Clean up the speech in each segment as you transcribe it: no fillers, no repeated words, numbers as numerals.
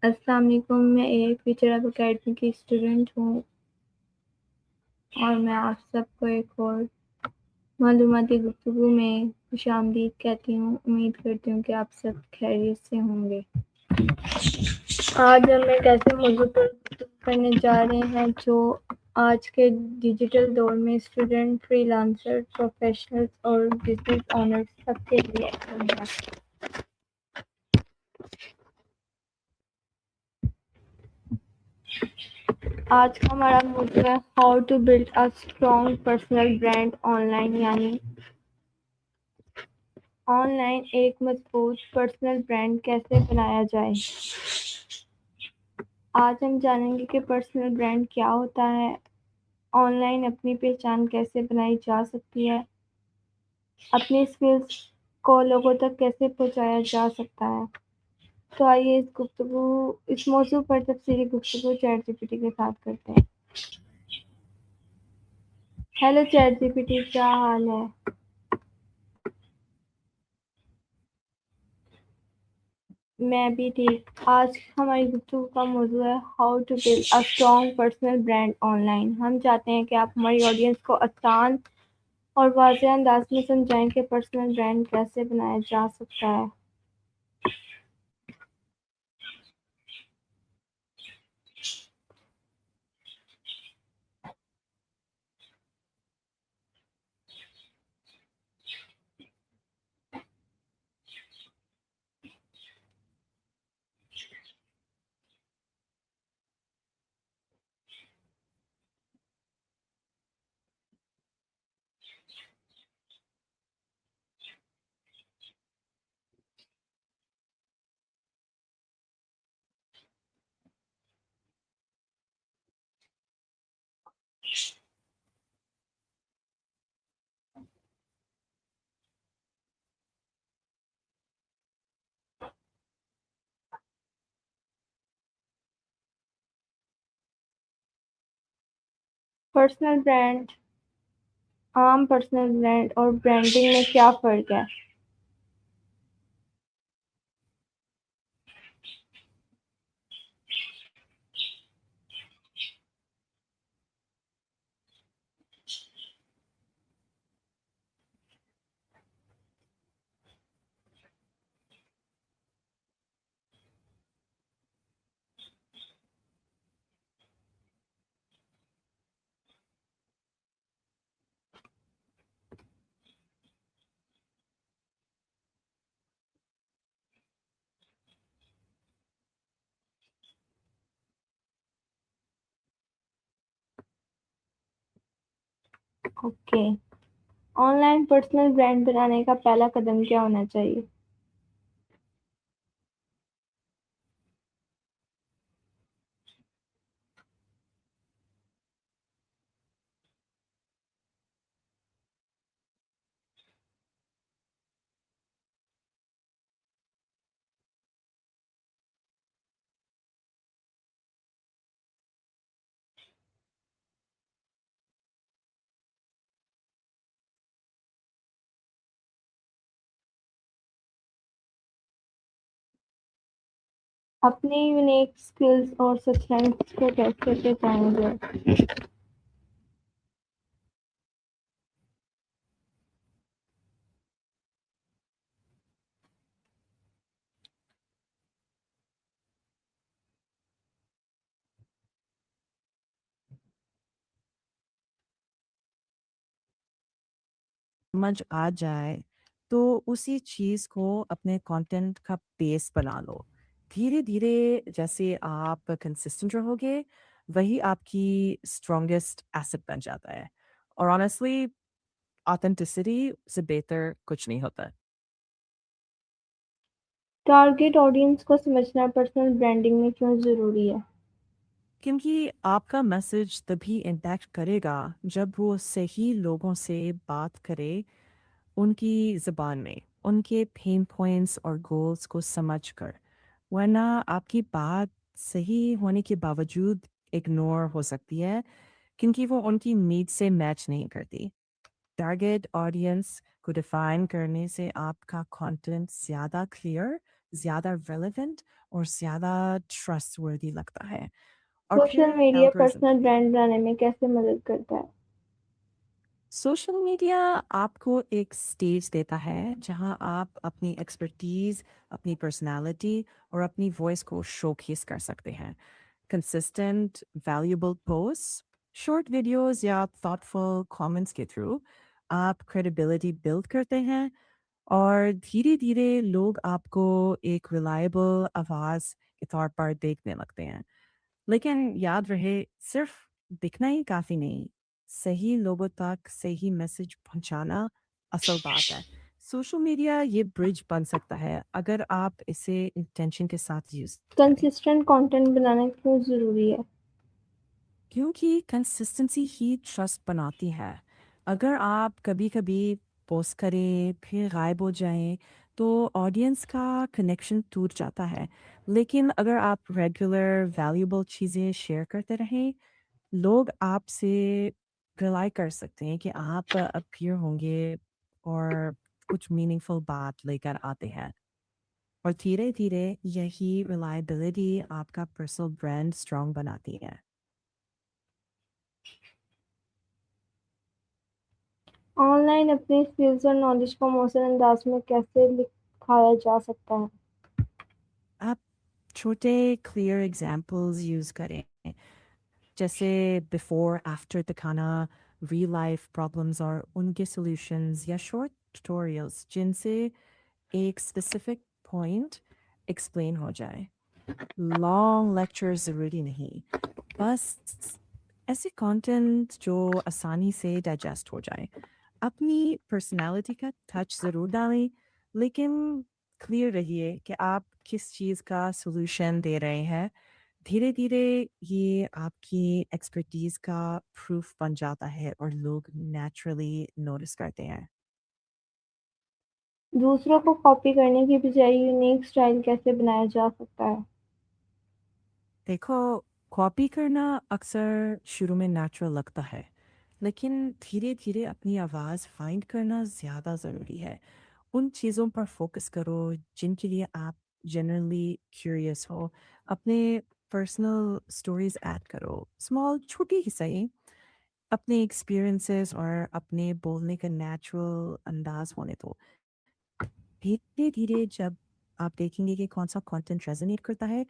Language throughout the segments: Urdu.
السلام علیکم، میں اے آئی فیوچر اب اکیڈمی کی اسٹوڈنٹ ہوں اور میں آپ سب کو ایک اور معلوماتی گفتگو میں خوش آمدید کہتی ہوں۔ امید کرتی ہوں کہ آپ سب خیریت سے ہوں گے۔ آج ہم ایک ایسے موضوع پر گفتگو کرنے جا رہے ہیں جو آج کے ڈیجیٹل دور میں اسٹوڈنٹ، فری لانسر، پروفیشنلز اور بزنس اونرز سب کے لیے اہم ہے۔ آج کا ہمارا موضوع ہے how to build a strong personal brand online, یعنی آن لائن ایک مضبوط پرسنل برانڈ کیسے بنایا جائے۔ آج ہم جانیں گے کہ پرسنل برانڈ کیا ہوتا ہے، آن لائن اپنی پہچان کیسے بنائی جا سکتی ہے، اپنی اسکلز کو لوگوں تک کیسے پہنچایا جا سکتا ہے۔ تو آئیے اس موضوع پر تفصیلی گفتگو چیٹ جی پی ٹی کے ساتھ کرتے ہیں۔ Hello chat G P T, کیا حال ہے؟ میں بھی ٹھیک۔ آج ہماری گفتگو کا موضوع ہے how to build a strong personal brand online. ہم چاہتے ہیں کہ آپ ہماری آڈینس کو آسان اور واضح انداز میں سمجھائیں کہ پرسنل برانڈ کیسے بنایا جا سکتا ہے۔ پرسنل برانڈ، عام پرسنل برانڈ اور برانڈنگ میں کیا فرق ہے؟ Okay, on line personal brand بنانے کا پہلا قدم کیا ہونا چاہیے؟ اپنی یونیک اسکلز اور اسٹرینگث کو کیسے پہچانیں گے؟ سمجھ آ جائے تو اسی چیز کو اپنے کانٹینٹ کا بیس بنا لو۔ دھیرے دھیرے جیسے آپ کنسسٹنٹ رہو گے وہی آپ کی اسٹرانگیسٹ ایسٹ بن جاتا ہے، اور آنیسٹلی آتھینٹسٹی سے بہتر کچھ نہیں ہوتا۔ ٹارگیٹ آڈینس کو سمجھنا پرسنل برانڈنگ میں کیوں ضروری ہے؟ کیونکہ آپ کا میسج تبھی امپیکٹ کرے گا جب وہ صحیح لوگوں سے بات کرے، ان کی زبان میں، ان کے پین پوائنٹس اور گولز کو سمجھ کر، ورنہ آپ کی بات صحیح ہونے کے باوجود اگنور ہو سکتی ہے کیونکہ وہ ان کی نیڈ سے میچ نہیں کرتی۔ ٹارگیٹ آڈینس کو ڈیفائن کرنے سے آپ کا کنٹینٹ زیادہ کلیئر، زیادہ ریلیونٹ اور زیادہ ٹرسٹ وردی لگتا ہے. اور سوشل پھر میڈیا الگورزم پرسنل بھی. برانڈ بنانے میں کیسے مدد کرتا ہے؟ سوشل میڈیا آپ کو ایک اسٹیج دیتا ہے جہاں آپ اپنی ایکسپرٹیز، اپنی پرسنالٹی اور اپنی وائس کو شو کیس کر سکتے ہیں. Consistent valuable post, short videos یا تھاٹفل کامنٹس کے تھرو آپ کریڈیبلٹی بلڈ کرتے ہیں اور دھیرے دھیرے لوگ آپ کو ایک ریلائبل آواز کے طور پر دیکھنے لگتے ہیں. لیکن یاد رہے، صرف دکھنا ہی کافی نہیں، صحیح لوگوں تک صحیح میسج پہنچانا اصل بات ہے. سوشل میڈیا یہ برج بن سکتا ہے اگر آپ اسے انٹینشن کے ساتھ یوز کریں. کنسسٹنٹ کنٹینٹ بنانا کیوں ضروری ہے؟ کیونکہ کنسسٹنسی ہی ٹرسٹ بناتی ہے. اگر آپ کبھی کبھی پوسٹ کریں پھر غائب ہو جائیں تو آڈینس کا کنیکشن ٹوٹ جاتا ہے. لیکن اگر آپ ریگولر ویلیوبل چیزیں شیئر کرتے رہیں، لوگ آپ سے ریلائی کر سکتے ہیں کہ آپ اپیئر ہوں گے اور کچھ میننگ فل بات لے کر آتے ہیں. اور دھیرے دھیرے یہی ریلائبلٹی آپ کا پرسنل برانڈ اسٹرانگ بناتی ہے. آن لائن اپنی اسکلز اور نالج کو مؤثر انداز میں کیسے دکھایا جا سکتا ہے؟ آپ چھوٹے کلیئر ایگزامپلز یوز کریں، جیسے بیفور آفٹر دکھانا، ریئل لائف پرابلمس اور ان کے سولوشنز، یا شارٹ ٹیوٹوریلس جن سے ایک اسپیسیفک پوائنٹ ایکسپلین ہو جائے. لانگ لیکچر ضروری نہیں، بس ایسے کانٹینٹ جو آسانی سے ڈائجسٹ ہو جائے. اپنی پرسنالٹی کا ٹچ ضرور ڈالیں، لیکن کلیئر رہیے کہ آپ کس چیز کا سولوشن دے رہے ہیں. دھیرے دھیرے یہ آپ کی ایکسپرٹیز کا پروف بن جاتا ہے اور لوگ نیچرلی نوٹس کرتے ہیں. دوسروں کو کاپی کرنے کی بجائے یونیک اسٹائل کیسے بنایا جا سکتا ہے؟ دیکھو، کاپی کرنا اکثر شروع میں نیچرل لگتا ہے، لیکن دھیرے دھیرے اپنی آواز فائنڈ کرنا زیادہ ضروری ہے. ان چیزوں پر فوکس کرو جن کے لیے آپ جنرلی کیوریس ہو. اپنے پرسنل اسٹوریز ایڈ کرو، اسمال چھوٹی ہی صحیح. اپنے ایکسپیرئنسز اور اپنے بولنے کا نیچرل انداز ہونے دو. دھیرے دھیرے جب آپ دیکھیں گے کہ کون سا کانٹینٹ ریزونیٹ کرتا ہے،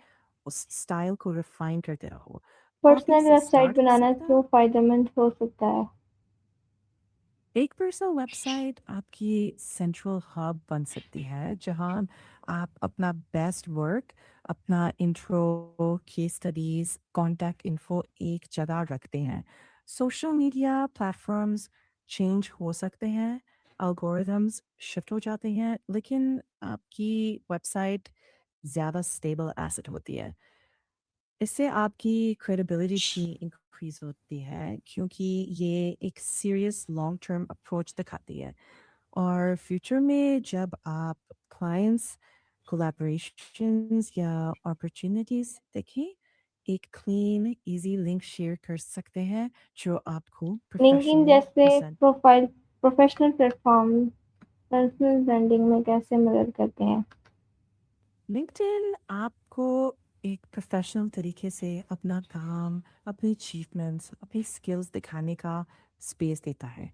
اس اسٹائل کو ریفائن کرتے رہو. کاپی پرسنل سے ویب سائٹ اسٹارٹ ہو بنانا سکتا ہے. کیوں فائدہ مند ہو سکتا ہے؟ ایک پرسنل ویب سائٹ آپ کی سینٹرل ہب بن سکتی ہے جہاں آپ اپنا بیسٹ ورک، اپنا intro, case studies, contact info ایک جگہ رکھتے ہیں. سوشل میڈیا پلیٹفارمز چینج ہو سکتے ہیں، الگورتھمز شفٹ ہو جاتے ہیں، لیکن آپ کی ویب سائٹ زیادہ اسٹیبل ایسٹ ہوتی ہے. اس سے آپ کی کریڈیبلٹی بھی انکریز ہوتی ہے کیونکہ یہ ایک سیریس لانگ ٹرم اپروچ دکھاتی ہے. اور فیوچر میں جب آپ کلائنٹس، کولیبریشنز یا اپرچونیٹیز دیکھیں، ایک کلین ایزی لنک شیئر کر سکتے ہیں جو آپ کو لنکڈ پروفیشنلی جیسے present. Professional plate form personal branding میں کیسے مدد کرتے ہیں؟ لنکڈ آپ کو ایک پروفیشنل طریقے سے اپنا کام، اپنی اچیومنٹس، اپنی اسکلز دکھانے کا اسپیس دیتا ہے.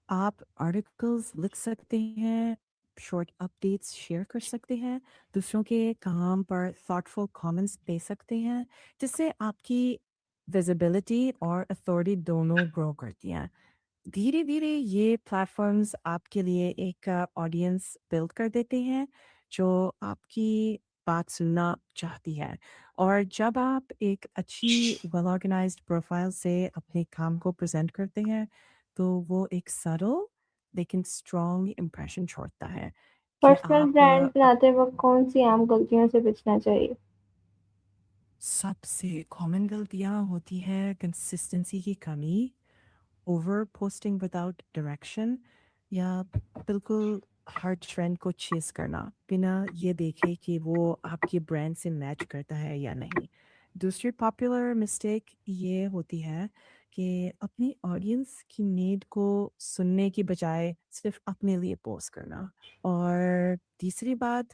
آپ آرٹیکلز لکھ سکتے ہیں، شارٹ اپڈیٹس شیئر کر سکتے ہیں، دوسروں کے کام پر تھاٹفل کامنٹس دے سکتے ہیں، جس سے آپ کی ویزیبلٹی اور اتھارٹی دونوں گرو کرتی ہیں. دھیرے دھیرے یہ پلیٹ فارمز آپ کے لیے ایک آڈینس بلڈ کر دیتے ہیں جو آپ کی بات سننا چاہتی ہے. اور جب آپ ایک اچھی ویل آرگنائزڈ پروفائل سے اپنے کام کو پریزنٹ کرتے ہیں تو وہ ایک سرل لیکن اسٹرانگ امپریشن چھوڑتا ہے کہ پرسنل آپ برانڈ بناتے وقت کون سی عام غلطیوں سے بچنا چاہیے؟ سب سے کامن غلطیاں ہوتی ہے کنسسٹنسی کی کمی، اوور پوسٹنگ وداؤٹ ڈائریکشن، یا بالکل ہر ٹرینڈ کو چیز کرنا بنا یہ دیکھے کہ وہ آپ کے برانڈ سے میچ کرتا ہے یا نہیں. دوسری پاپولر مسٹیک یہ ہوتی ہے کہ اپنی آڈینس کی نیڈ کو سننے کی بجائے صرف اپنے لیے پوسٹ کرنا. اور تیسری بات،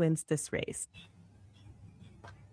wins this race.